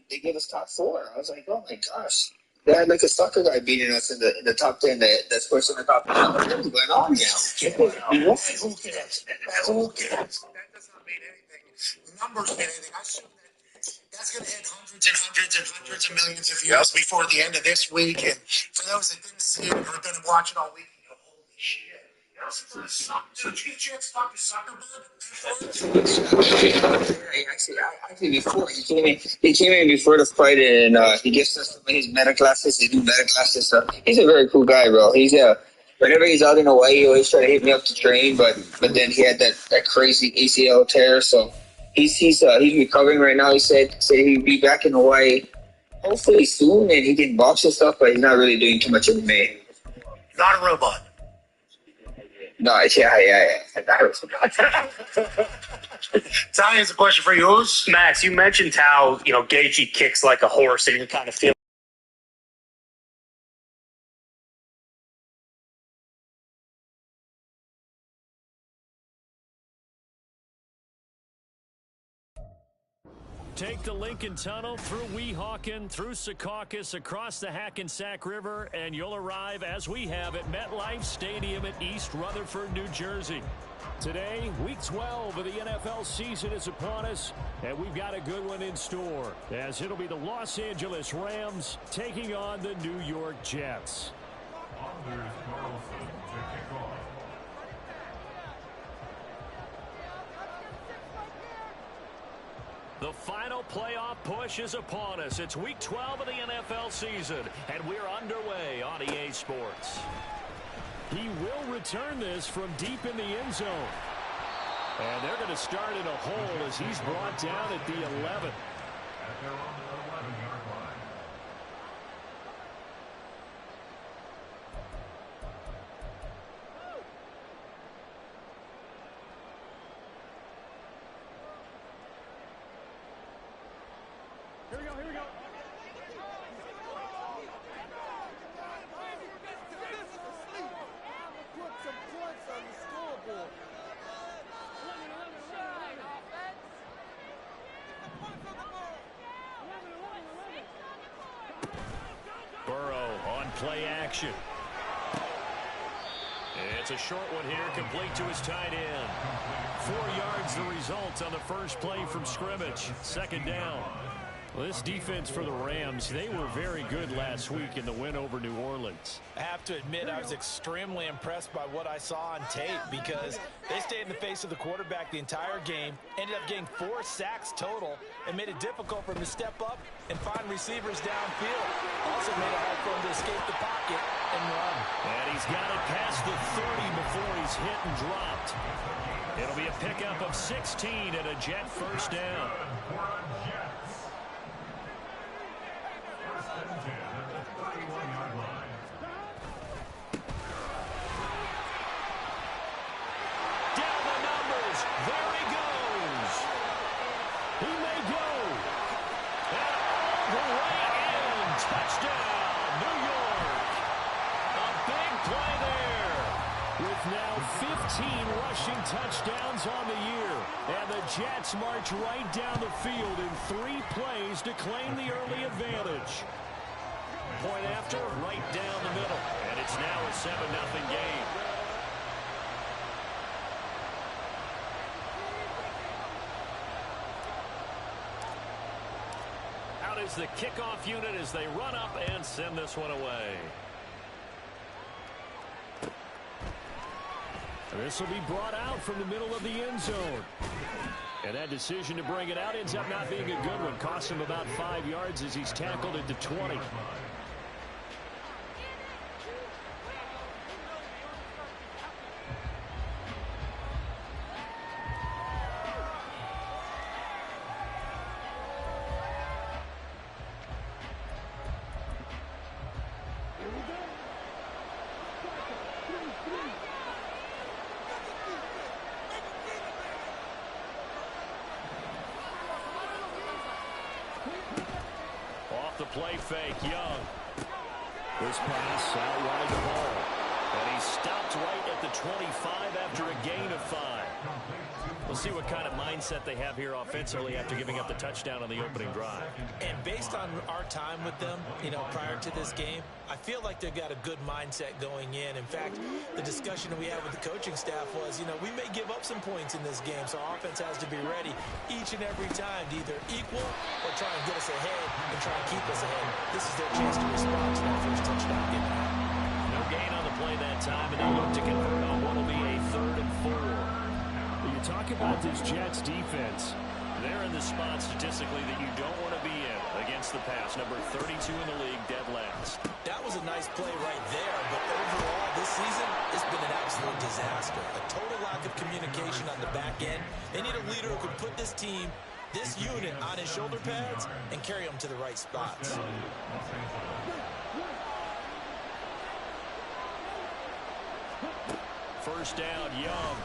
they gave us top 4. I was like, oh my gosh. They had like a soccer guy beating us in the top 10. That's pushing the top 10. What is going on now? Who cares? Who cares? That does not mean anything. Numbers mean anything. I assume that's going to hit hundreds and hundreds and hundreds of millions of views before the end of this week. And for those that didn't see it or are going to watch it all week, you go, holy shit. Did you chance talk to Actually, before he came in before the fight, and he gives us some of his meta classes. They do meta classes, so he's a very cool guy, bro. Whenever he's out in Hawaii, he always try to hit me up to train, but then he had that crazy ACL tear, so he's recovering right now. He said he'd be back in Hawaii hopefully soon, and he can box and stuff, but he's not really doing too much MMA. Not a robot. No, yeah. Tommy has a question for you. Max, you mentioned how, Gaethje kicks like a horse, and you're kind of feeling. Take the Lincoln Tunnel through Weehawken, through Secaucus, across the Hackensack River, and you'll arrive, as we have, at MetLife Stadium at East Rutherford, New Jersey. Today, Week 12 of the NFL season is upon us, and we've got a good one in store, as it'll be the Los Angeles Rams taking on the New York Jets. The final playoff push is upon us. It's Week 12 of the NFL season, and we're underway on EA Sports. He will return this from deep in the end zone. And they're going to start in a hole as he's brought down at the 11. Here we go. Put some points on the scoreboard. Burrow on play action. It's a short one here, complete to his tight end. 4 yards the result on the first play from scrimmage. Second down. Well, this defense for the Rams, they were very good last week in the win over New Orleans. I have to admit, I was extremely impressed by what I saw on tape because they stayed in the face of the quarterback the entire game, ended up getting 4 sacks total, and made it difficult for him to step up and find receivers downfield. Also made it hard for him to escape the pocket and run. And he's got it past the 30 before he's hit and dropped. It'll be a pickup of 16 and a Jet first down. Rushing touchdowns on the year, and the Jets march right down the field in 3 plays to claim the early advantage. Point after, right down the middle, and it's now a 7-0 game. Out is the kickoff unit as they run up and send this one away. This will be brought out from the middle of the end zone. And that decision to bring it out ends up not being a good one. Costs him about 5 yards as he's tackled at the 20. The play fake, Young. This pass out wide of the ball. And he's stopped right at the 25 after a gain of 5. We'll see what kind of mindset they have here offensively after giving up the touchdown on the opening drive. And based on our time with them, prior to this game, I feel like they've got a good mindset going in. In fact, the discussion we had with the coaching staff was, we may give up some points in this game, so our offense has to be ready each and every time to either equal or try and get us ahead and try and keep us ahead. This is their chance to respond to that first touchdown given out. No gain on the play that time, and they look to convert on what will be a 3rd and 4. You talk about this Jets defense. They're in the spot statistically that you don't want to be in against the pass. Number 32 in the league, dead last. That was a nice play right there, but overall this season, it's been an absolute disaster. A total lack of communication on the back end. They need a leader who can put this team, this unit, on his shoulder pads and carry them to the right spots. First down, Young.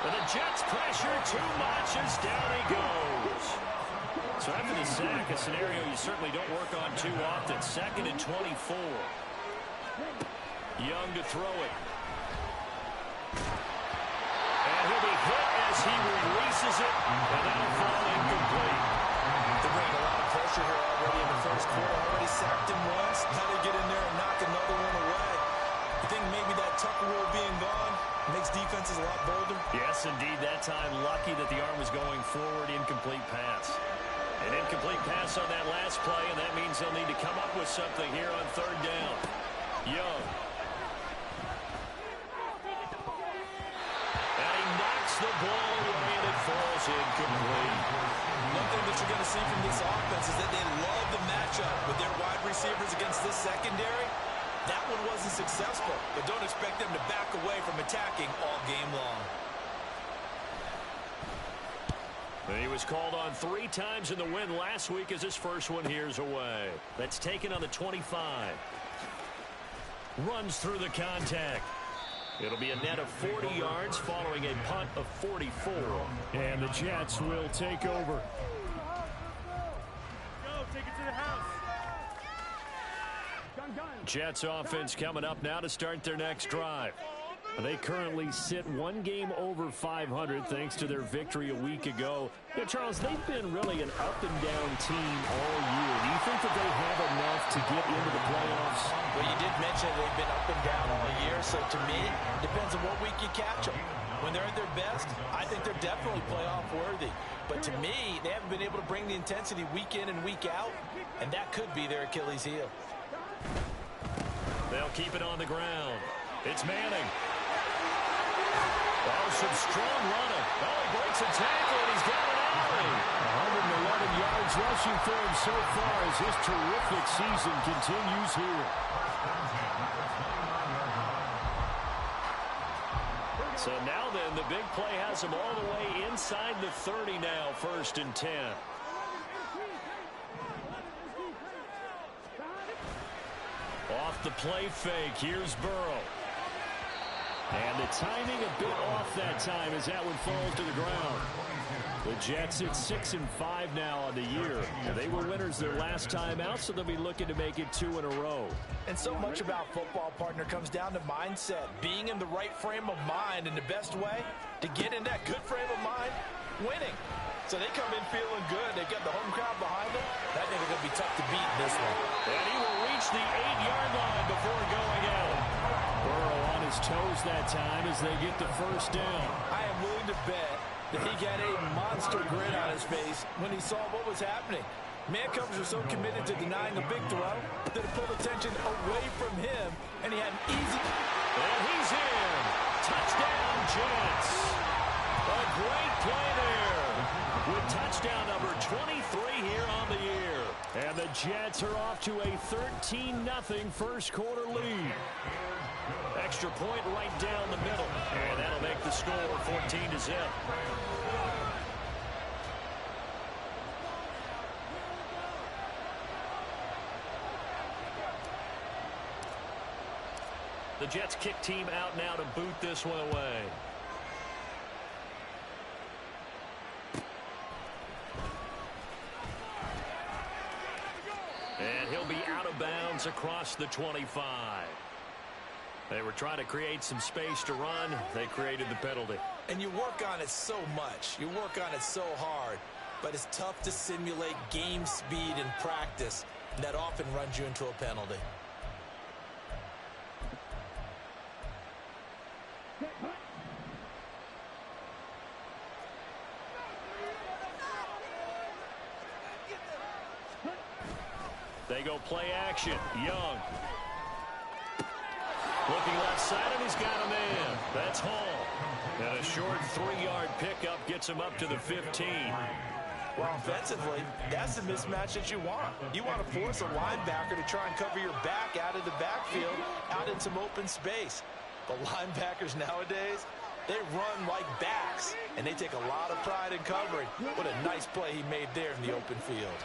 And the Jets pressure too much as down he goes. So after the sack, a scenario you certainly don't work on too often. 2nd and 24. Young to throw it. And he'll be hit as he releases it. And that'll fall incomplete. They're bringing a lot of pressure here already in the first quarter. Already sacked him once. Now they get in there and knock another one away. I think maybe that Tucker rule being gone makes defenses a lot bolder. Yes, indeed. That time, lucky that the arm was going forward. Incomplete pass. An incomplete pass on that last play, and that means they'll need to come up with something here on 3rd down. Young. And he knocks the ball away, and it falls incomplete. One thing that you're going to see from this offense is that they love the matchup with their wide receivers against this secondary. That one wasn't successful, but don't expect them to back away from attacking all game long. He was called on 3 times in the win last week as his first one here's away. That's taken on the 25. Runs through the contact. It'll be a net of 40 yards following a punt of 44. And the Jets will take over. Go, take it to the house. Jets offense coming up now to start their next drive. They currently sit 1 game over 500 thanks to their victory a week ago. Yeah, Charles, they've been really an up-and-down team all year. Do you think that they have enough to get into the playoffs? Well, you did mention they've been up and down all year, so to me, it depends on what week you catch them. When they're at their best, I think they're definitely playoff worthy. But to me, they haven't been able to bring the intensity week in and week out, and that could be their Achilles heel. They'll keep it on the ground. It's Manning. Oh, some strong running. Oh, he breaks a tackle, and he's got an alley. 111 yards rushing for him so far as his terrific season continues here. So now then, the big play has him all the way inside the 30 now, 1st and 10. Off the play fake, here's Burrow. And the timing a bit off that time as that one falls to the ground. The Jets at 6-5 now on the year. And they were winners their last time out, so they'll be looking to make it 2 in a row. And so much about football, partner, comes down to mindset. Being in the right frame of mind, and the best way to get in that good frame of mind, winning. So they come in feeling good. They got the home crowd behind them. I think it's going to be tough to beat in this one. And he will reach the 8-yard line before going out. Burrow on his toes that time as they get the first down. I am willing to bet that he got a monster grin on his face when he saw what was happening. Man covers are so committed to denying a big throw that it pulled attention away from him, and he had an easy... And he's in. Touchdown, Jets. A great play there. With touchdown number 23 here on the year. And the Jets are off to a 13-0 first quarter lead. Extra point right down the middle. And that'll make the score 14-0. The Jets kick team out now to boot this one away. And he'll be out of bounds across the 25. They were trying to create some space to run. They created the penalty. And you work on it so much. You work on it so hard. But it's tough to simulate game speed in practice. And that often runs you into a penalty. They go play action. Young. Looking left side, and he's got a man. That's Hall. And a short 3-yard pickup gets him up to the 15. Well, offensively, that's the mismatch that you want. You want to force a linebacker to try and cover your back out of the backfield, out in some open space. But linebackers nowadays, they run like backs, and they take a lot of pride in covering. What a nice play he made there in the open field.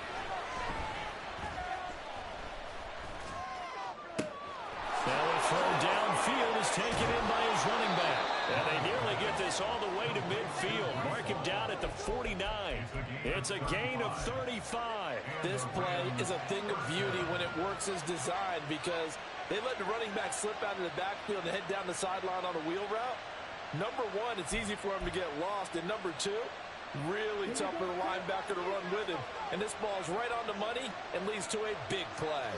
Now a throw downfield is taken in by his running back. And they nearly get this all the way to midfield. Mark him down at the 49. It's a gain of 35. This play is a thing of beauty when it works as designed because they let the running back slip out of the backfield and head down the sideline on a wheel route. Number one, it's easy for him to get lost. And number two, really tough for the linebacker to run with him. And this ball is right on the money and leads to a big play.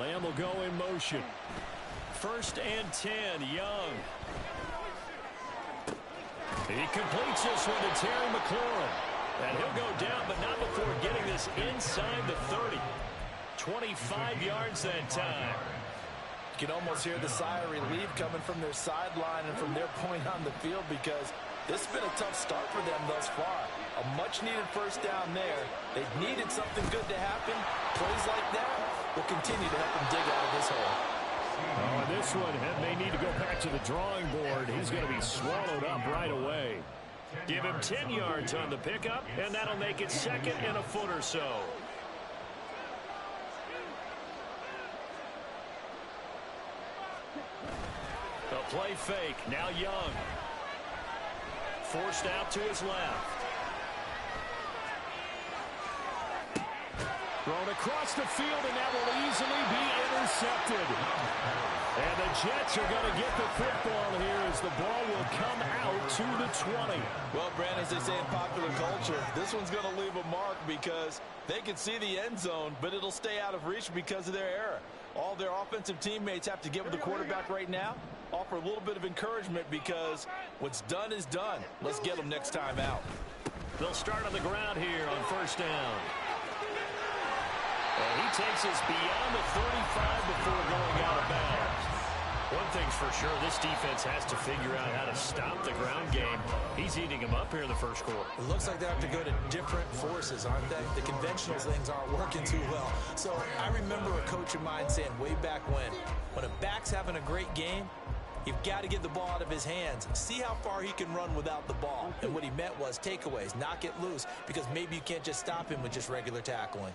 Lamb will go in motion. 1st and 10, Young. He completes this one to Terry McLaurin. And he'll go down, but not before getting this inside the 30. 25 yards that time. You can almost hear the sigh of relief coming from their sideline and from their point on the field because this has been a tough start for them thus far. A much-needed first down there. They've needed something good to happen. Plays like that will continue to help them dig out of this hole. Oh, and this one may need to go back to the drawing board. He's going to be swallowed up right away. Give him 10 yards on the pickup, and that'll make it 2nd and a foot or so. The play fake. Now Young. Forced out to his left. Thrown across the field, and that will easily be intercepted. And the Jets are going to get the football here as the ball will come out to the 20. Well, Brandon, as they say in popular culture, this one's going to leave a mark because they can see the end zone, but it'll stay out of reach because of their error. All their offensive teammates have to get with the quarterback right now, offer a little bit of encouragement because what's done is done. Let's get them next time out. They'll start on the ground here on 1st down. And he takes us beyond the 35 before going out of bounds. One thing's for sure, this defense has to figure out how to stop the ground game. He's eating them up here in the first quarter. It looks like they have to go to different forces, aren't they? The conventional things aren't working too well. So I remember a coach of mine saying way back when a back's having a great game, you've got to get the ball out of his hands. See how far he can run without the ball. And what he meant was takeaways, knock it loose, because maybe you can't just stop him with just regular tackling.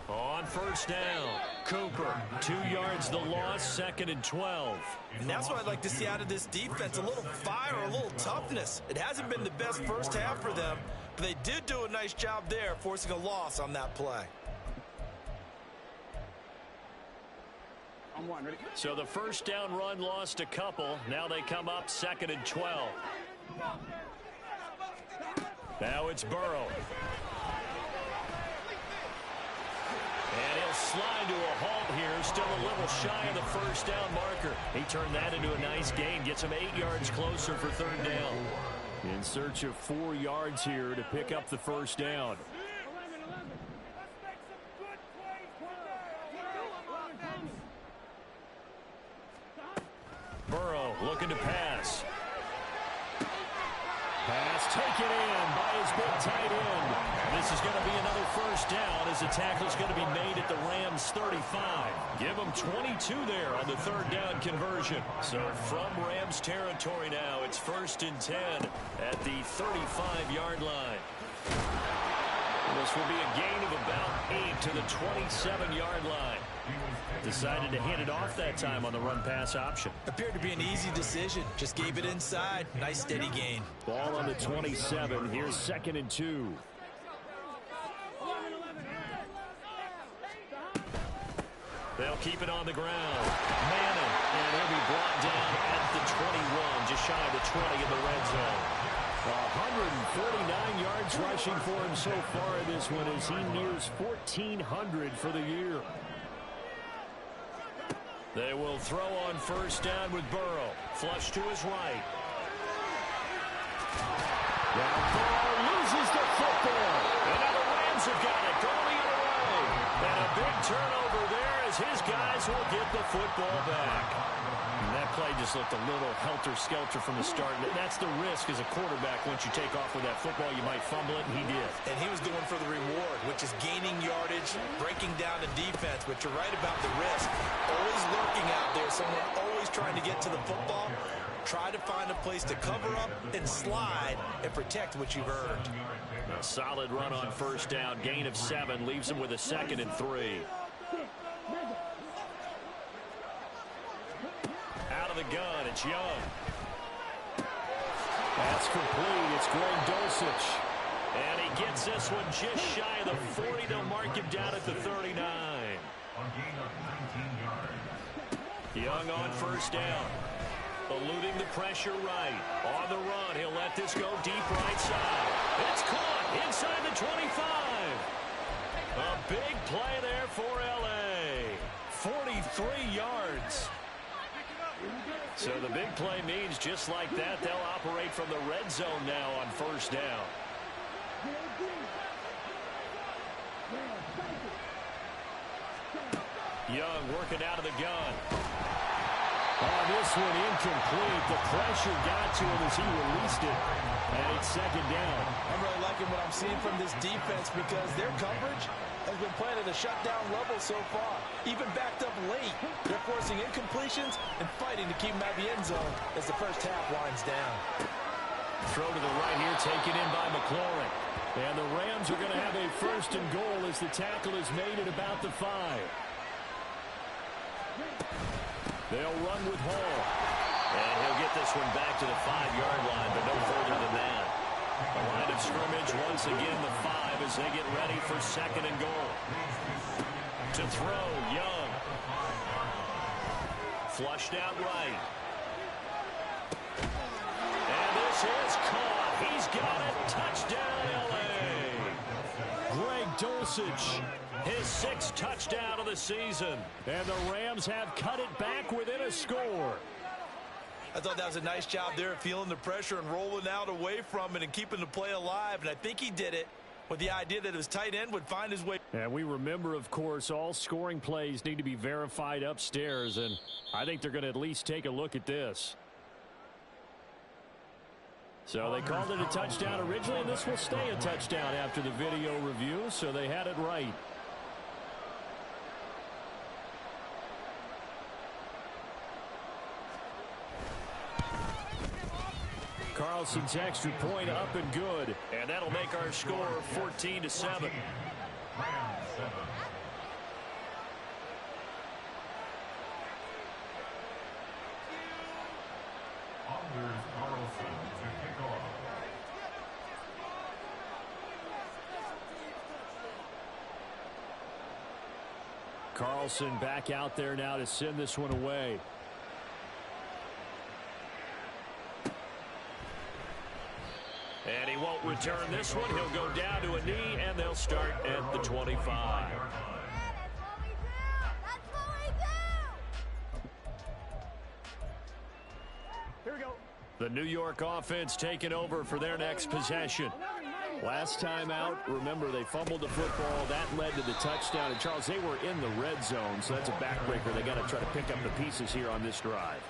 On 1st down, Cooper, 2 yards the loss, 2nd and 12. And that's what I'd like to see out of this defense, a little fire, a little toughness. It hasn't been the best first half for them, but they did do a nice job there, forcing a loss on that play. So the 1st down run lost a couple. Now they come up 2nd and 12. Now it's Burrow. And he'll slide to a halt here. Still a little shy of the 1st down marker. He turned that into a nice gain. Gets him 8 yards closer for 3rd down. In search of 4 yards here to pick up the 1st down. Burrow looking to pass. Pass taken in by his big tight end. This is going to be another 1st down as the tackle's going to be made at the Rams 35. Give them 22 there on the 3rd down conversion. So from Rams territory now, it's 1st and 10 at the 35-yard line. This will be a gain of about 8 to the 27-yard line. Decided to hand it off that time on the run-pass option. Appeared to be an easy decision. Just gave it inside. Nice steady gain. Ball on the 27. Here's 2nd and 2. They'll keep it on the ground. Manning, and he'll be brought down at the 21, just shy of the 20 in the red zone. 149 yards rushing for him so far in this one as he nears 1,400 for the year. They will throw on first down with Burrow. Flush to his right. Now Burrow loses the football. And now the Rams have got it going the other way. And a big turnover there as his guys will get the football back. And that play just looked a little helter-skelter from the start. That's the risk as a quarterback. Once you take off with that football, you might fumble it, and he did. And he was going for the reward, which is gaining yardage, breaking down the defense. But you're right about the risk. Always lurking out there, someone always trying to get to the football. Try to find a place to cover up and slide and protect what you've earned. A solid run on first down. Gain of 7 leaves him with a 2nd and 3. Out of the gun, it's Young. That's complete. It's Greg Dulcich. And he gets this one just shy of the 40. They'll mark him down at the 39. Young on first down. Eluding the pressure right. On the run, he'll let this go deep right side. It's caught inside the 25. A big play there for L.A. 43 yards. So the big play means just like that, they'll operate from the red zone now on first down. Young working out of the gun. Oh, this one incomplete. The pressure got to him as he released it. And it's 2nd down. I'm really liking what I'm seeing from this defense because their coverage has been playing at a shutdown level so far. Even backed up late, they're forcing incompletions and fighting to keep them out of the end zone as the first half winds down. Throw to the right here, taken in by McLaurin. And the Rams are going to have a 1st and goal as the tackle is made at about the 5. They'll run with Hall. And he'll get this one back to the 5-yard line, but no further than that. The line of scrimmage, once again, the 5 as they get ready for 2nd and goal. To throw, Young. Flushed out right. And this is caught. He's got it. Touchdown, L.A. Greg Dulcich. His 6th touchdown of the season. And the Rams have cut it back within a score. I thought that was a nice job there, feeling the pressure and rolling out away from it and keeping the play alive. And I think he did it with the idea that his tight end would find his way. And we remember, of course, all scoring plays need to be verified upstairs. And I think they're going to at least take a look at this. So they called it a touchdown originally, and this will stay a touchdown after the video review. So they had it right. Carlson's extra point up and good. And that'll make our score 14-7. Carlson back out there now to send this one away. And he won't return this one. He'll go down to a knee, and they'll start at the 25. Here we go. The New York offense taking over for their next possession. Last time out, remember, they fumbled the football. That led to the touchdown. And, Charles, they were in the red zone, so that's a backbreaker. They got to try to pick up the pieces here on this drive.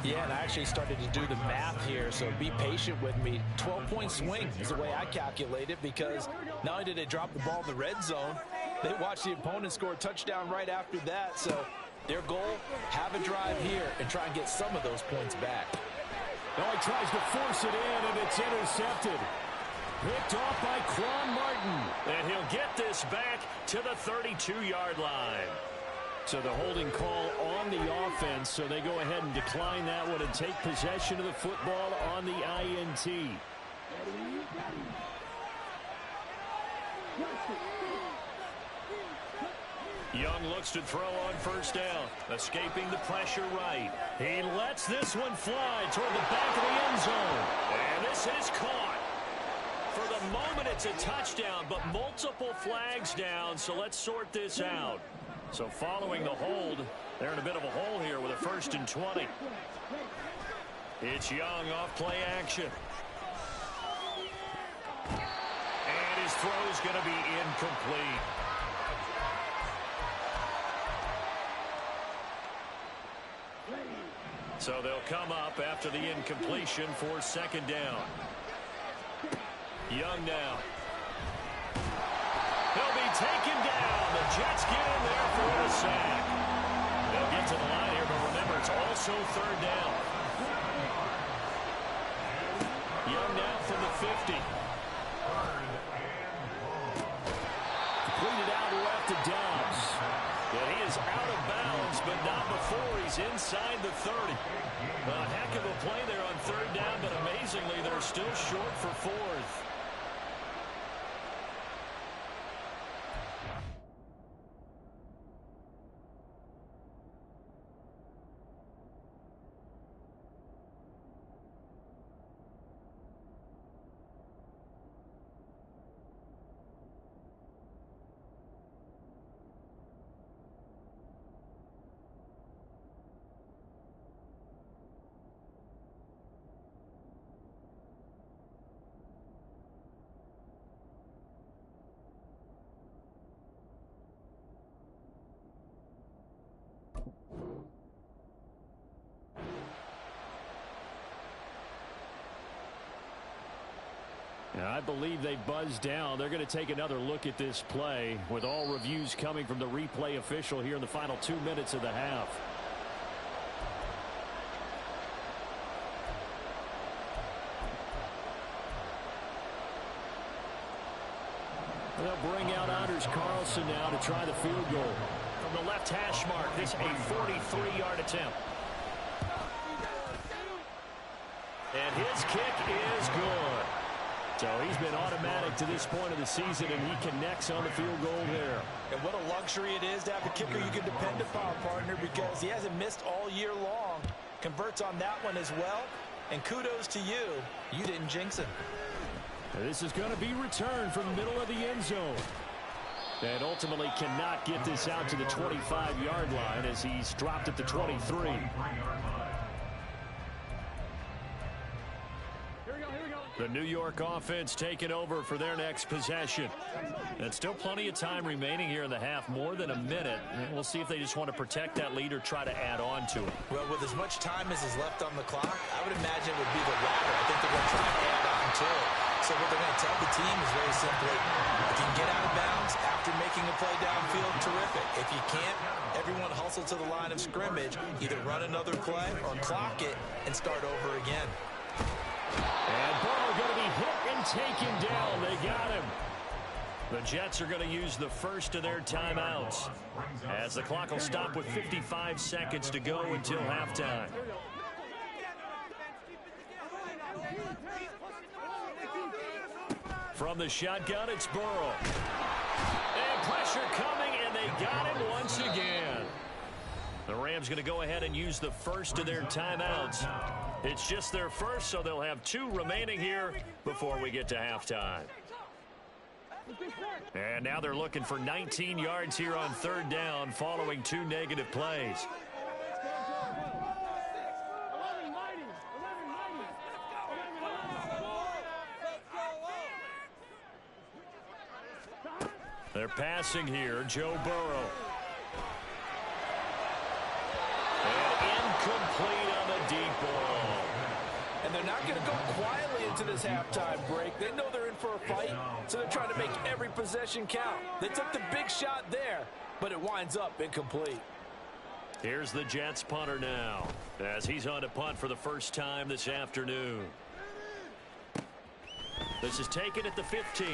Yeah, and I actually started to do the math here, so be patient with me. 12-point swing is the way I calculate it because not only did they drop the ball in the red zone, they watched the opponent score a touchdown right after that. So their goal, have a drive here and try and get some of those points back. Now he tries to force it in, and it's intercepted. Picked off by Quan Martin. And he'll get this back to the 32-yard line. So the holding call on the offense, so they go ahead and decline that one and take possession of the football on the INT. Young looks to throw on first down. Escaping the pressure right. He lets this one fly toward the back of the end zone. And this is caught. For the moment, it's a touchdown, but multiple flags down, so let's sort this out. So following the hold, they're in a bit of a hole here with a 1st and 20. It's Young off play action. And his throw's going to be incomplete. So they'll come up after the incompletion for 2nd down. Young now. He'll be taken down. The Jets get in there for the sack. They'll get to the line here, but remember, it's also 3rd down. Young now from the 50. Completed out left to Dobbs. And he is out of bounds, but not before he's inside the 30. A heck of a play there on 3rd down, but amazingly, they're still short for 4th. I believe they buzzed down. They're going to take another look at this play with all reviews coming from the replay official here in the final 2 minutes of the half. They'll bring out Anders Carlson now to try the field goal. From the left hash mark, this a 43-yard attempt. And his kick is good. So he's been automatic to this point of the season, and he connects on the field goal there. And what a luxury it is to have a kicker you can depend upon, partner, because he hasn't missed all year long. Converts on that one as well. And kudos to you. You didn't jinx him. And this is going to be returned from the middle of the end zone. And ultimately cannot get this out to the 25-yard line as he's dropped at the 23. The New York offense taking over for their next possession. And still plenty of time remaining here in the half, more than a minute. And we'll see if they just want to protect that lead or try to add on to it. Well, with as much time as is left on the clock, I would imagine it would be the latter. I think they're going to try to add on to it. So what they're going to tell the team is very simply, if you can get out of bounds after making a play downfield, terrific. If you can't, everyone hustle to the line of scrimmage, either run another play or clock it and start over again. And Burrow going to be hit and taken down. They got him. The Jets are going to use the first of their timeouts as the clock will stop with 55 seconds to go until halftime. From the shotgun, it's Burrow. And pressure coming, and they got him once again. The Rams going to go ahead and use the first of their timeouts. It's just their first, so they'll have 2 remaining here before we get to halftime. And now they're looking for 19 yards here on 3rd down following 2 negative plays. They're passing here, Joe Burrow. And incomplete on the deep ball. And they're not going to go quietly into this halftime break. They know they're in for a fight, so they're trying to make every possession count. They took the big shot there, but it winds up incomplete. Here's the Jets punter now, as he's on to punt for the first time this afternoon. This is taken at the 15.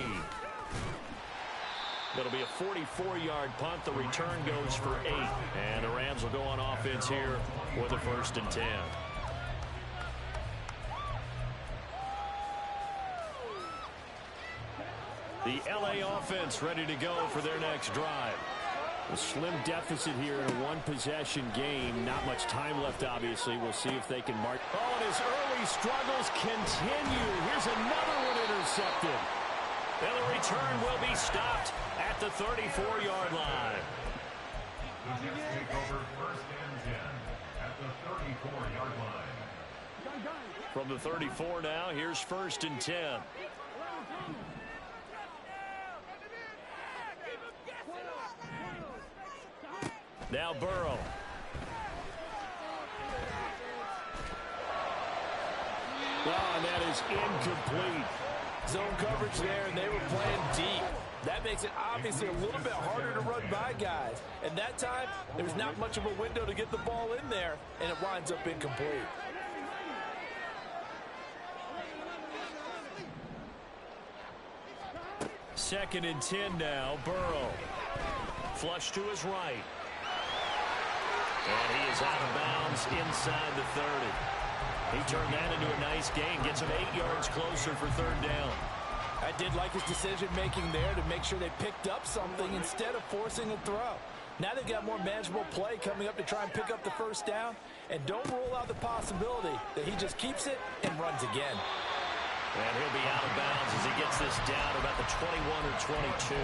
It'll be a 44-yard punt. The return goes for 8. And the Rams will go on offense here with a 1st and 10. The LA offense ready to go for their next drive. A slim deficit here in a one-possession game. Not much time left, obviously. We'll see if they can mark. Oh, and his early struggles continue. Here's another one intercepted. And the return will be stopped at the 34-yard line. From the 34 now, here's 1st and 10. Now Burrow. Oh, and that is incomplete. Zone coverage there, and they were playing deep. That makes it obviously a little bit harder to run by guys. And that time, there's not much of a window to get the ball in there, and it winds up incomplete. Second and 10 now, Burrow. Flush to his right. And he is out of bounds inside the 30. He turned that into a nice gain. Gets him 8 yards closer for 3rd down. I did like his decision-making there to make sure they picked up something instead of forcing a throw. Now they've got more manageable play coming up to try and pick up the 1st down. And don't rule out the possibility that he just keeps it and runs again. And he'll be out of bounds as he gets this down about the 21 or 22.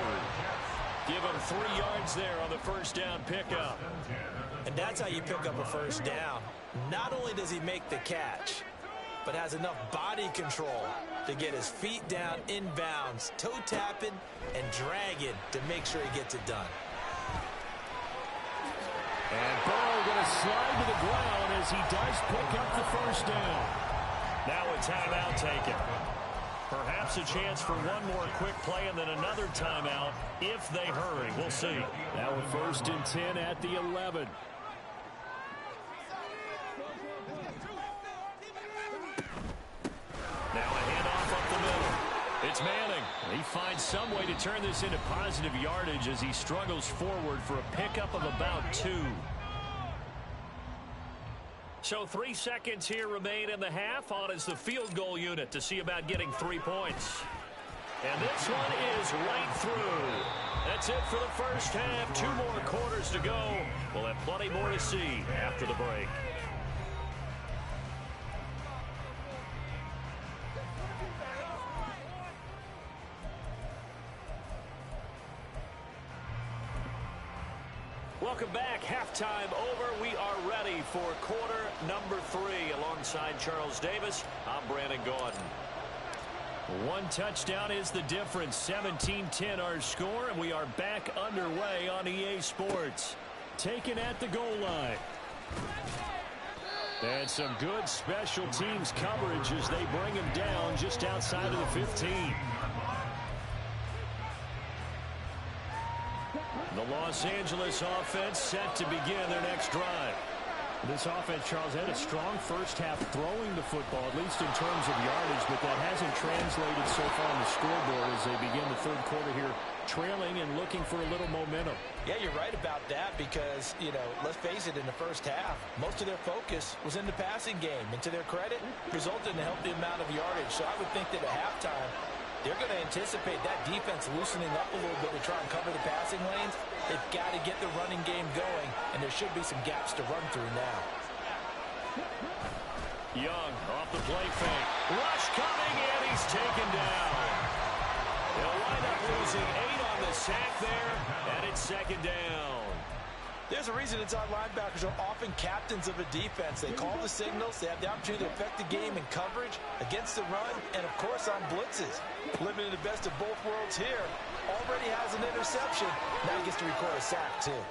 Give him 3 yards there on the 1st down pickup. And that's how you pick up a 1st down. Not only does he make the catch, but has enough body control to get his feet down inbounds, toe tapping and dragging to make sure he gets it done. And Burrow going to slide to the ground as he does pick up the 1st down. Now a timeout taken. Perhaps a chance for one more quick play and then another timeout if they hurry. We'll see. Now a 1st and 10 at the 11. Now a handoff up the middle. It's Manning. He finds some way to turn this into positive yardage as he struggles forward for a pickup of about 2. So 3 seconds here remain in the half. On is the field goal unit to see about getting 3 points. And this one is right through. That's it for the 1st half. 2 more quarters to go. We'll have plenty more to see after the break. Welcome back. Halftime over. We are ready for quarter number 3. Alongside Charles Davis, I'm Brandon Gaudin. 1 touchdown is the difference. 17-10 our score, and we are back underway on EA Sports. Taken at the goal line. And some good special teams coverage as they bring him down just outside of the 15. The Los Angeles offense set to begin their next drive. This offense, Charles, had a strong 1st half throwing the football, at least in terms of yardage, but that hasn't translated so far on the scoreboard as they begin the 3rd quarter here, trailing and looking for a little momentum. Yeah, you're right about that because, let's face it, in the 1st half, most of their focus was in the passing game. And to their credit, resulted in a healthy amount of yardage. So I would think that at halftime, they're going to anticipate that defense loosening up a little bit to try and cover the passing lanes. They've got to get the running game going, and there should be some gaps to run through now. Young off the play fake. Rush coming, and he's taken down. They'll wind up losing 8 on the sack there, and it's 2nd down. There's a reason inside linebackers are often captains of a defense. They call the signals. They have the opportunity to affect the game in coverage, against the run, and, of course, on blitzes. Living in the best of both worlds here. Already has an interception. Now he gets to record a sack, too.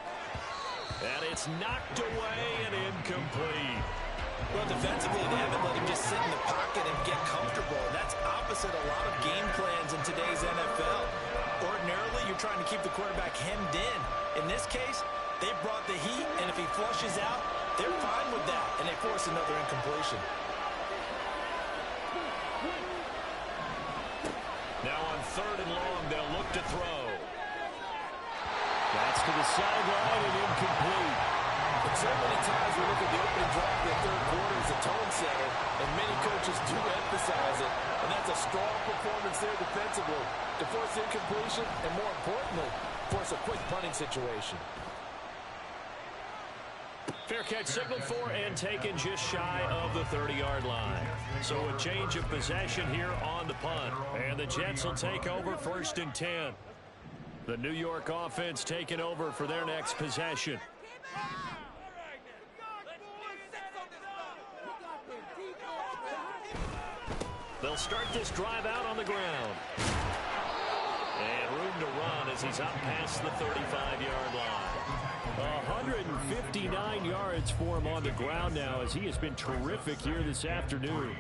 And it's knocked away and incomplete. Well, defensively, they haven't let him just sit in the pocket and get comfortable. That's opposite a lot of game plans in today's NFL. Ordinarily, you're trying to keep the quarterback hemmed in. In this case, they brought the heat, and if he flushes out, they're fine with that, and they force another incompletion. Now on 3rd and long, they'll look to throw. That's to the sideline and incomplete. But so many times we look at the opening drive of the 3rd quarter as a tone setter, and many coaches do emphasize it, and that's a strong performance there defensively to force incompletion, and more importantly, force a quick punting situation. Fair catch signaled for and taken just shy of the 30-yard line. So a change of possession here on the punt. And the Jets will take over 1st and 10. The New York offense taking over for their next possession. They'll start this drive out on the ground. And room to run as he's up past the 35-yard line. 159 yards for him on the ground now as he has been terrific here this afternoon.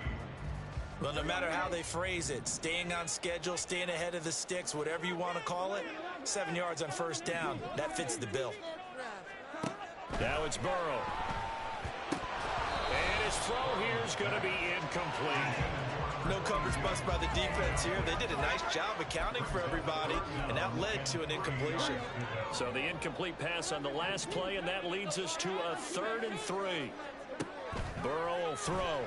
Well, no matter how they phrase it, staying on schedule, staying ahead of the sticks, whatever you want to call it, 7 yards on 1st down, that fits the bill. Now it's Burrow. And his throw here is going to be incomplete. No coverage bust by the defense here. They did a nice job accounting for everybody, and that led to an incompletion. So the incomplete pass on the last play, and that leads us to a 3rd and 3. Burrow will throw.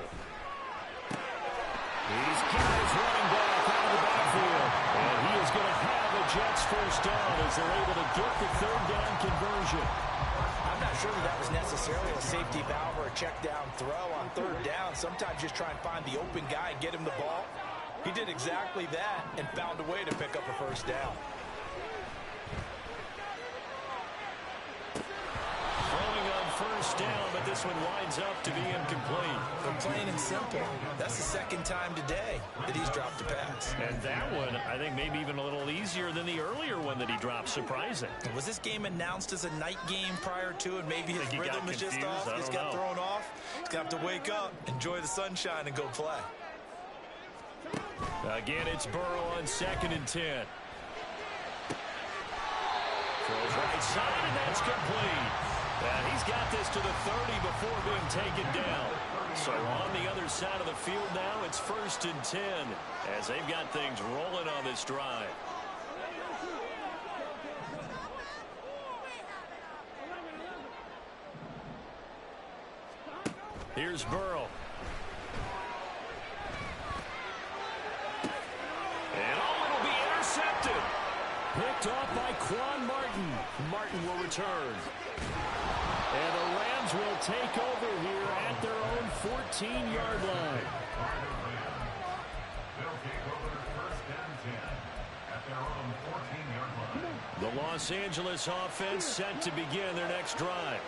He's got his running back out of the backfield. And he is going to have a Jets 1st down as they're able to get the 3rd down conversion. I'm not sure that was necessarily a safety valve or a check down throw on 3rd down. Sometimes just try and find the open guy and get him the ball. He did exactly that and found a way to pick up a 1st down. Throwing on 1st down, but this one winds up to be incomplete. But plain and simple, that's the 2nd time today that he's dropped a pass. And that one, I think, maybe even a little easier than the earlier one that he dropped. Surprising. Was this game announced as a night game prior to it? Maybe his rhythm is just off. He's got thrown off. He's got to wake up, enjoy the sunshine, and go play. Again, it's Burrow on 2nd and 10. Throws right side, and that's complete. And he's got this to the 30 before being taken down. So on the other side of the field now, it's 1st and 10 as they've got things rolling on this drive. Here's Burrow. And it'll be intercepted. Picked off by Quan Martin. Martin will return. And the Rams will take over here at their own 14-yard line. The Los Angeles offense set to begin their next drive.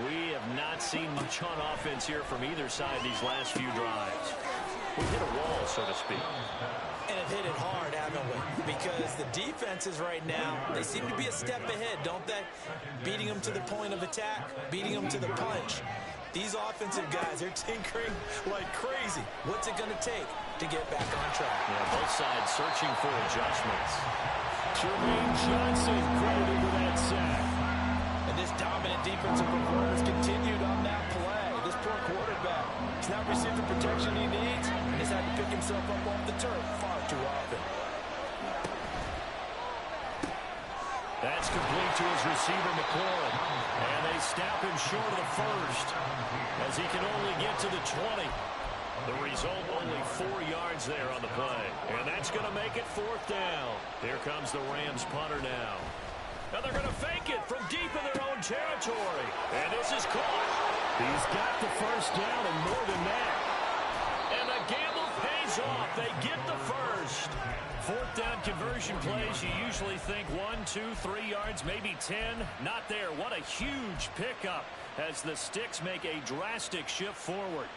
We have not seen much on offense here from either side these last few drives. We hit a wall, so to speak. And have hit it hard, haven't we? Because the defenses right now, they seem to be a step ahead, don't they? Beating them to the point of attack, beating them to the punch. These offensive guys, they're tinkering like crazy. What's it going to take to get back on track? Yeah, both sides searching for adjustments. Jermaine Johnson credited with that sack. And this dominant defensive performance continued on that play. This poor quarterback, he's not received the protection he needs, and has had to pick himself up off the turf far too often. That's complete to his receiver, McLaurin. And they snap him short of the 1st as he can only get to the 20. The result, only 4 yards there on the play. And that's going to make it 4th down. Here comes the Rams punter now. Now they're going to fake it from deep in their own territory. And this is caught. He's got the 1st down and more than that. And the gamble pays off. They get the 1st. 4th down conversion plays, you usually think 1, 2, 3 yards, maybe 10. Not there. What a huge pickup as the Sticks make a drastic shift forward.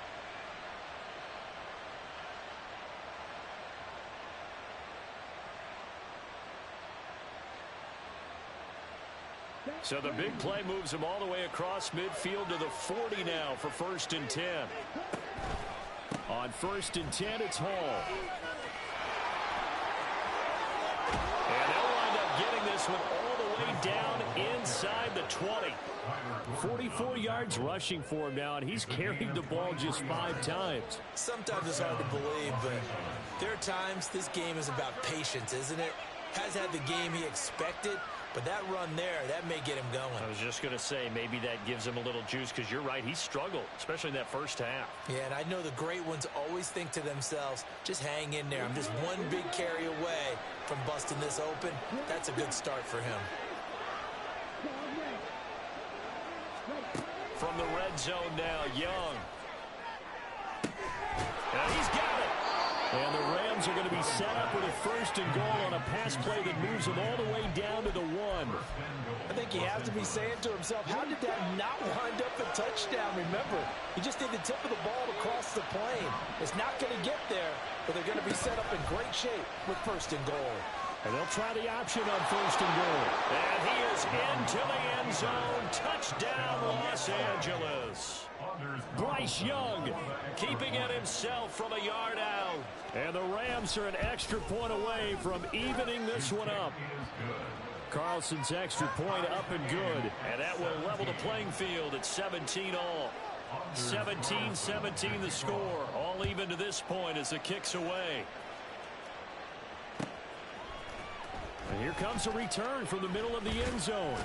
So the big play moves him all the way across midfield to the 40 now for 1st and 10. On 1st and 10, it's Hall. And they'll wind up getting this one all the way down inside the 20. 44 yards rushing for him now, and he's carried the ball just 5 times. Sometimes it's hard to believe, but there are times this game is about patience, isn't it? Has had the game he expected, But that run there, that may get him going. I was just going to say, maybe that gives him a little juice, because you're right, he struggled, especially in that first half. Yeah, and I know the great ones always think to themselves, just hang in there. I'm just one big carry away from busting this open. That's a good start for him. From the red zone now, Young. And he's got it. And the Rams are going to be set up with a 1st and goal on a pass play that moves them all the way down to the 1. I think he has to be saying to himself, how did that not wind up a touchdown? Remember, he just did the tip of the ball across the plane. It's not going to get there, but they're going to be set up in great shape with 1st and goal. And they'll try the option on 1st and goal. And he is into the end zone. Touchdown, Los Angeles. Bryce Young keeping it himself from a yard out. And the Rams are an extra point away from evening this one up. Carlson's extra point up and good. And that will level the playing field at 17 all. 17-17 the score. All even to this point as the kick's away. And here comes a return from the middle of the end zone.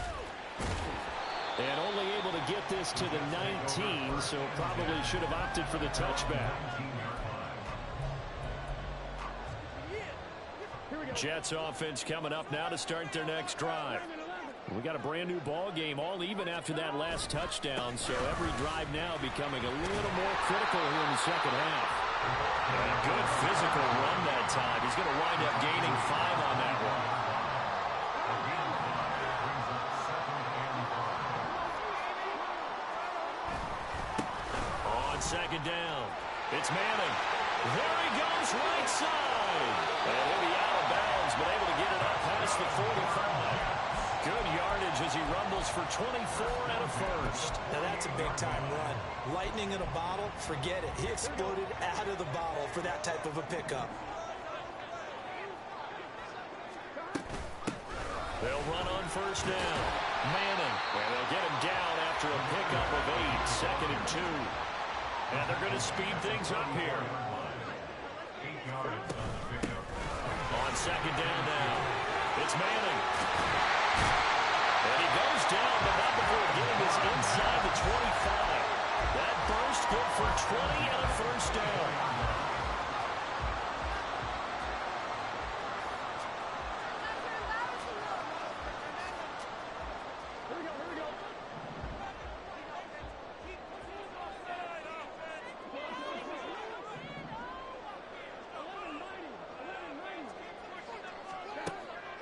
And only able to get this to the 19, so probably should have opted for the touchback. Jets offense coming up now to start their next drive. We got a brand new ball game, all even after that last touchdown, so every drive now becoming a little more critical here in the second half. And a good physical run that time. He's going to wind up gaining 5 on that one. On second down, it's Manning. There he goes, right side. And he'll be out of bounds, but able to get it up past the 45. Good yardage as he rumbles for 24 and a 1st. Now that's a big-time run. Lightning in a bottle, forget it. He exploded out of the bottle for that type of a pickup. They'll run on 1st down. Manning, and they'll get him down after a pickup of 8, 2nd and 2. And they're going to speed things up here. On 2nd down now, it's Manning. And he goes down, but not before getting this inside the 25. That burst good for 20 and a 1st down.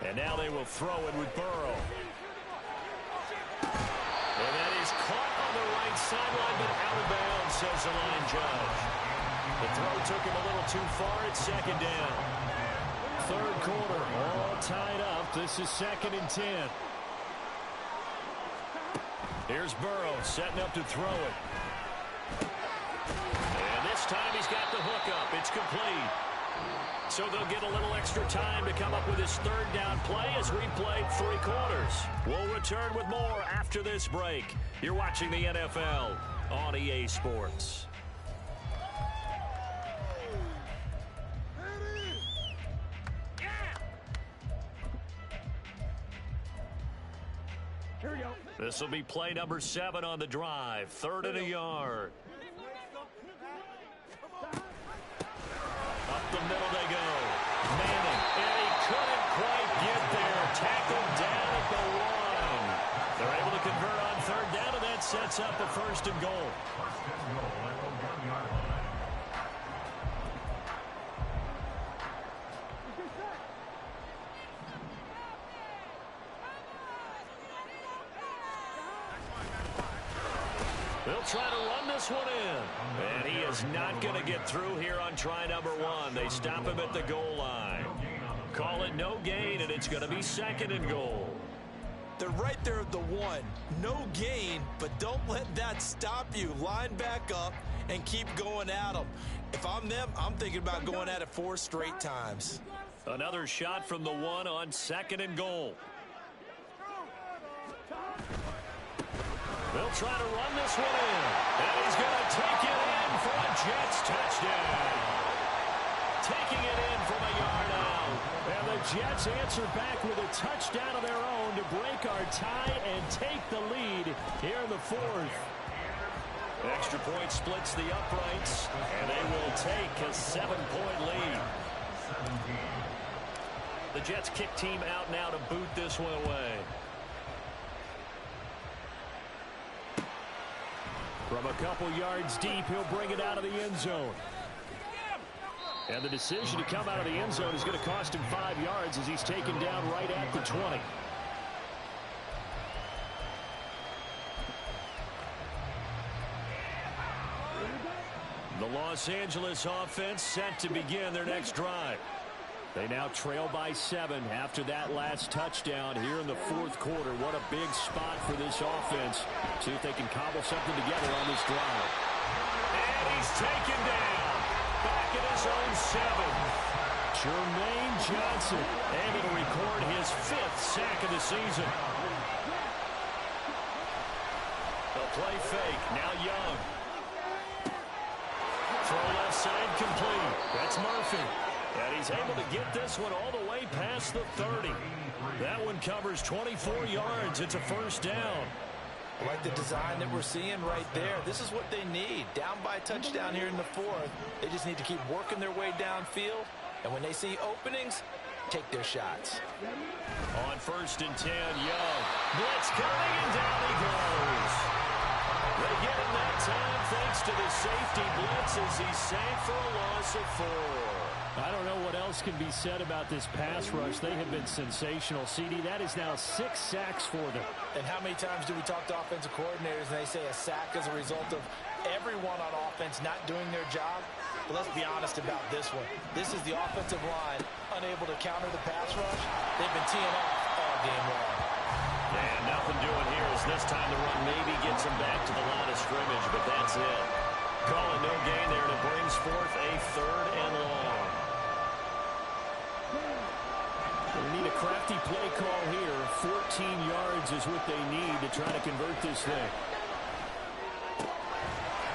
And now they will throw it with Burrow. And that is caught on the right sideline, but out of bounds, says the line judge. The throw took him a little too far at 2nd down. 3rd quarter, all tied up. This is 2nd and 10. Here's Burrow setting up to throw it. And this time he's got the hook up. It's complete. So they'll get a little extra time to come up with his 3rd down play as we played 3 quarters. We'll return with more after this break. You're watching the NFL on EA Sports. This will be play number 7 on the drive. 3rd and a yard. Up the middle they go. Manning, and he couldn't quite get there. Tackled down at the 1. They're able to convert on 3rd down, and that sets up a 1st and goal. They'll try to run this one in. And he is not going to get through here on try number 1. They stop him at the goal line. Call it no gain, and it's going to be 2nd and goal. They're right there at the 1. No gain, but don't let that stop you. Line back up and keep going at them. If I'm them, I'm thinking about going at it 4 straight times. Another shot from the 1 on 2nd and goal. They'll try to run this one in. And he's going to take it in for a Jets touchdown. Taking it in from a yard out. And the Jets answer back with a touchdown of their own to break our tie and take the lead here in the fourth. Extra point splits the uprights, and they will take a 7-point lead. The Jets kick team out now to boot this one away. From a couple yards deep, he'll bring it out of the end zone. And the decision to come out of the end zone is going to cost him 5 yards as he's taken down right at the 20. The Los Angeles offense set to begin their next drive. They now trail by 7 after that last touchdown here in the fourth quarter. What a big spot for this offense. See if they can cobble something together on this drive. And he's taken down. Back at his own 7. Jermaine Johnson able to record his 5th sack of the season. The play fake. Now Young. Throw left side complete. That's Murphy. And he's able to get this one all the way past the 30. That one covers 24 yards. It's a first down. I like the design that we're seeing right there. This is what they need. Down by a touchdown here in the fourth. They just need to keep working their way downfield. And when they see openings, take their shots. On 1st and 10, Young. Blitz coming, and down he goes. They get him that time thanks to the safety blitz as he sank for a loss of 4. I don't know what else can be said about this pass rush. They have been sensational. CD, that is now 6 sacks for them. And how many times do we talk to offensive coordinators and they say a sack is a result of everyone on offense not doing their job? But let's be honest about this one. This is the offensive line unable to counter the pass rush. They've been teeing off all game long. And nothing doing here as this time the run maybe gets him back to the line of scrimmage, but that's it. Calling no gain there, and it brings forth a 3rd and long. They need a crafty play call here. 14 yards is what they need to try to convert this thing.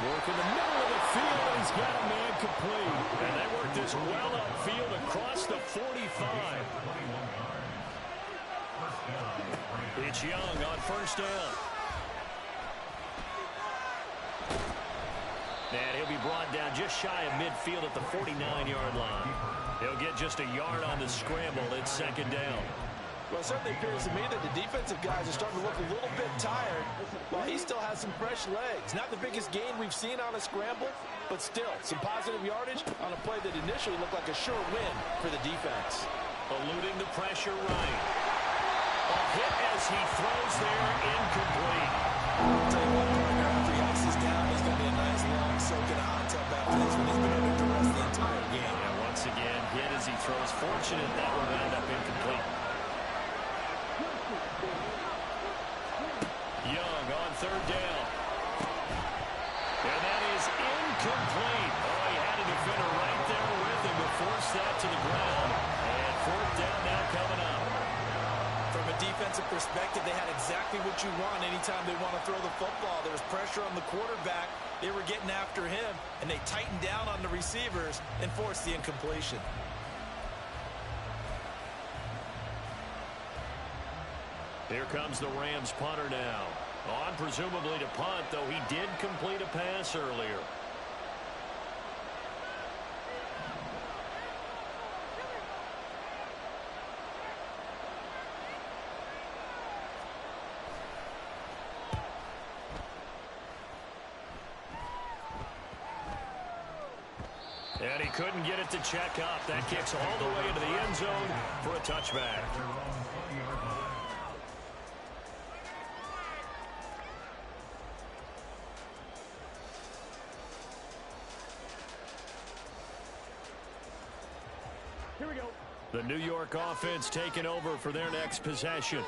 Work in the middle of the field. He's got a man complete. And they work this well upfield across the 45. It's Young on 1st down. And he'll be brought down just shy of midfield at the 49-yard line. He'll get just a yard on the scramble. It's 2nd down. Well, it certainly appears to me that the defensive guys are starting to look a little bit tired while he still has some fresh legs. Not the biggest gain we've seen on a scramble, but still some positive yardage on a play that initially looked like a sure win for the defense. Eluding the pressure right. A hit as he throws there, incomplete. I'll tell you what, partner, after he ices down, there's going to be a nice long soak in a hot tub after this when he's been under duress the entire game. And once again, hit as he throws. Fortunate that one ended up incomplete. Young on 3rd down. And that is incomplete. Oh, he had a defender right there with him to force that to the ground. And 4th down now coming up. From a defensive perspective, they had exactly what you want anytime they want to throw the football. There was pressure on the quarterback. They were getting after him, and they tightened down on the receivers and forced the incompletion. Here comes the Rams punter now. On presumably to punt, though he did complete a pass earlier. And he couldn't get it to check up. That kicks all the way into the end zone for a touchback. Here we go. The New York offense taking over for their next possession.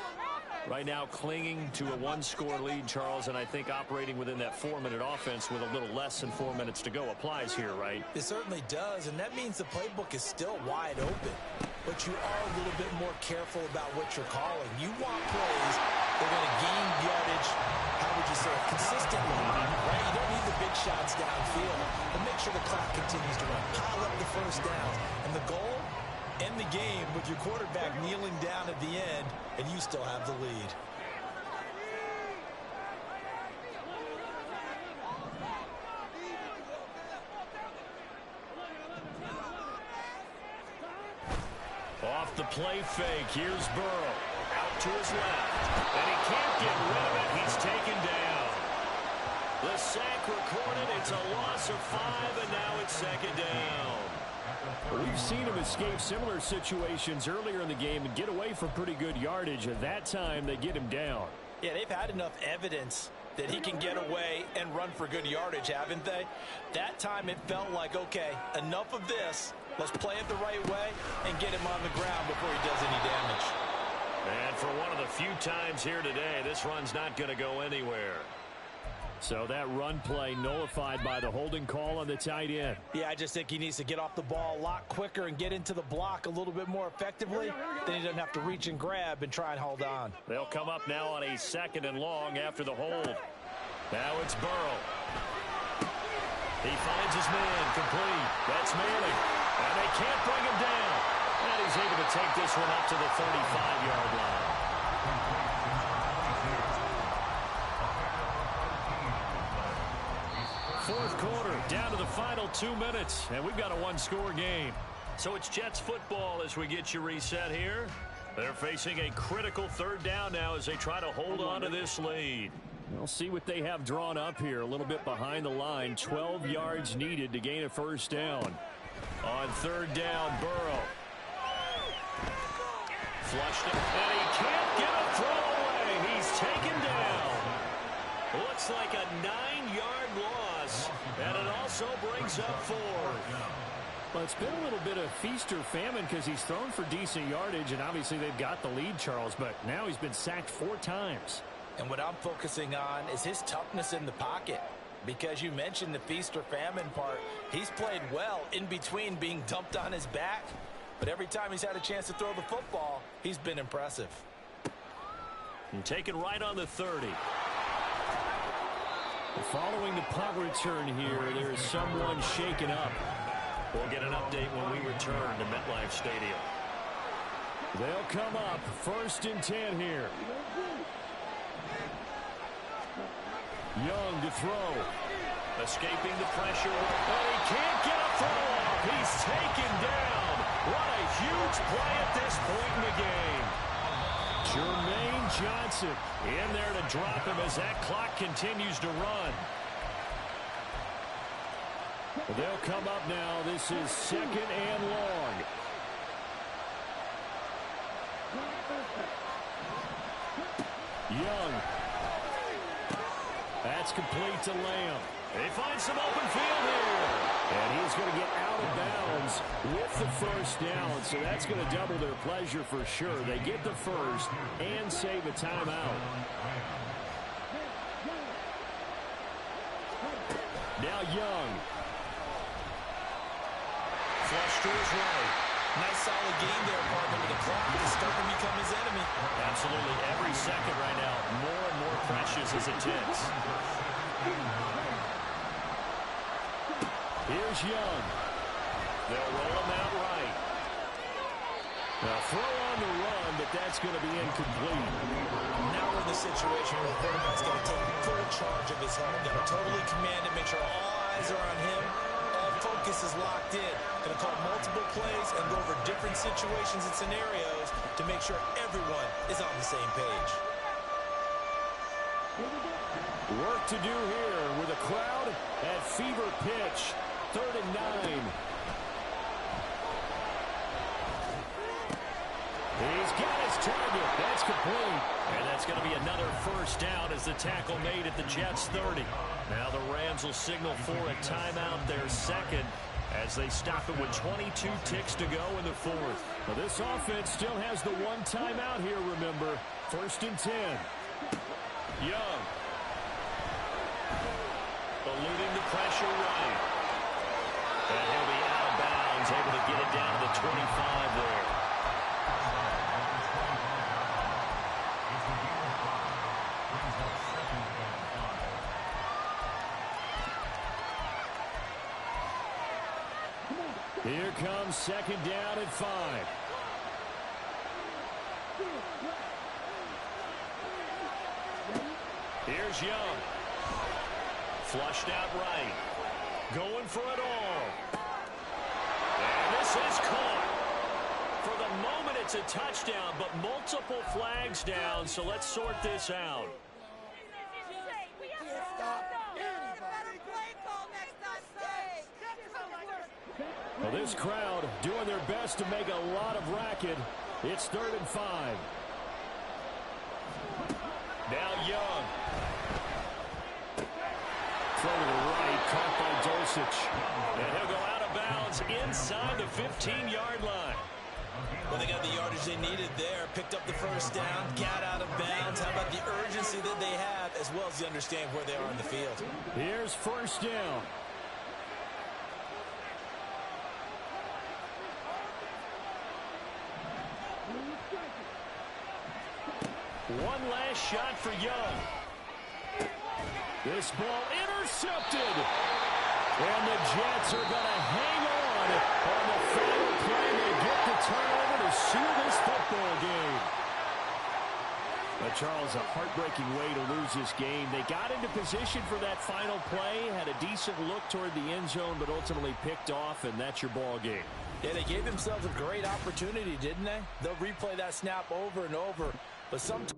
Right now clinging to a 1-score lead, Charles, and I think operating within that 4-minute offense with a little less than 4 minutes to go applies here, right? It certainly does, and that means the playbook is still wide open. But you are a little bit more careful about what you're calling. You want plays that are going to gain yardage, how would you say it, consistently, right? You don't need the big shots downfield, but make sure the clock continues to run. Pile up the first down, and the goal, end the game with your quarterback kneeling down at the end, and you still have the lead. Off the play fake, here's Burrow. Out to his left. And he can't get rid of it. He's taken down. The sack recorded. It's a loss of 5, and now it's second down. We've seen him escape similar situations earlier in the game and get away for pretty good yardage. At that time, they get him down. Yeah, they've had enough evidence that he can get away and run for good yardage, haven't they? That time it felt like, okay, enough of this. Let's play it the right way and get him on the ground before he does any damage. And for one of the few times here today, this run's not going to go anywhere. So that run play nullified by the holding call on the tight end. Yeah, I just think he needs to get off the ball a lot quicker and get into the block a little bit more effectively. Then he doesn't have to reach and grab and try and hold on. They'll come up now on a 2nd and long after the hold. Now it's Burrow. He finds his man complete. That's Manning. And they can't bring him down. And he's able to take this one up to the 35-yard line. Fourth quarter, down to the final 2 minutes, and we've got a one-score game. So it's Jets football as we get you reset here. They're facing a critical 3rd down now as they try to hold on to this lead. We'll see what they have drawn up here. A little bit behind the line. 12 yards needed to gain a 1st down. On 3rd down, Burrow. Flushed it, and he can't get a throw away. He's taken down. Looks like a 9-yard loss, and it also brings up 4. Well, it's been a little bit of feast or famine because he's thrown for decent yardage, and obviously they've got the lead, Charles, but now he's been sacked 4 times. And what I'm focusing on is his toughness in the pocket. Because you mentioned the feast or famine part, he's played well in between being dumped on his back. But every time he's had a chance to throw the football, he's been impressive. And taken right on the 30. Following the punt return here, there's someone shaken up. We'll get an update when we return to MetLife Stadium. They'll come up 1st and 10 here. Young to throw. Escaping the pressure. But he can't get a throw off. He's taken down. What a huge play at this point in the game. Jermaine Johnson in there to drop him as that clock continues to run. They'll come up now. This is 2nd and long. Young. That's complete to Lamb. They find some open field here. And he's going to get out of bounds with the 1st down. So that's going to double their pleasure for sure. They get the 1st and save a timeout. Now Young. Flush to his right. Nice solid game there, partner, but the clock is starting to become his enemy. Absolutely. Every second right now, more and more precious as it ticks. Here's Young. They'll roll him out right. Now throw on the run, but that's going to be incomplete. Now we're in the situation where the quarterback's got to take full charge of his helmet. Got to totally command it, make sure all eyes are on him. All focus is locked in. Going to call multiple plays and go over different situations and scenarios to make sure everyone is on the same page. Work to do here with a crowd at fever pitch. 3rd and 9. He's got his target. That's complete. And that's going to be another 1st down as the tackle made at the Jets 30. Now the Rams will signal for a timeout, their 2nd, as they stop it with 22 ticks to go in the 4th. Well, this offense still has the 1 timeout here, remember. 1st and 10. Young. Eluding the pressure right. And he'll be out of bounds, able to get it down to the 25 there. Here comes 2nd down at 5. Here's Young. Flushed out right. Going for it all. And this is caught. For the moment, it's a touchdown, but multiple flags down, so let's sort this out. Well, this crowd doing their best to make a lot of racket. It's 3rd and 5. Now Young. Throw to the right, caught by Dulcich. And he'll go out of bounds inside the 15-yard line. Well, they got the yardage they needed there. Picked up the first down, got out of bounds. How about the urgency that they have, as well as they understand where they are in the field. Here's 1st down. One last shot for Young. This ball intercepted. And the Jets are going to hang on the final play. They get the turnover to seal this football game. But Charles, a heartbreaking way to lose this game. They got into position for that final play, had a decent look toward the end zone, but ultimately picked off, and that's your ball game. Yeah, they gave themselves a great opportunity, didn't they? They'll replay that snap over and over. But sometimes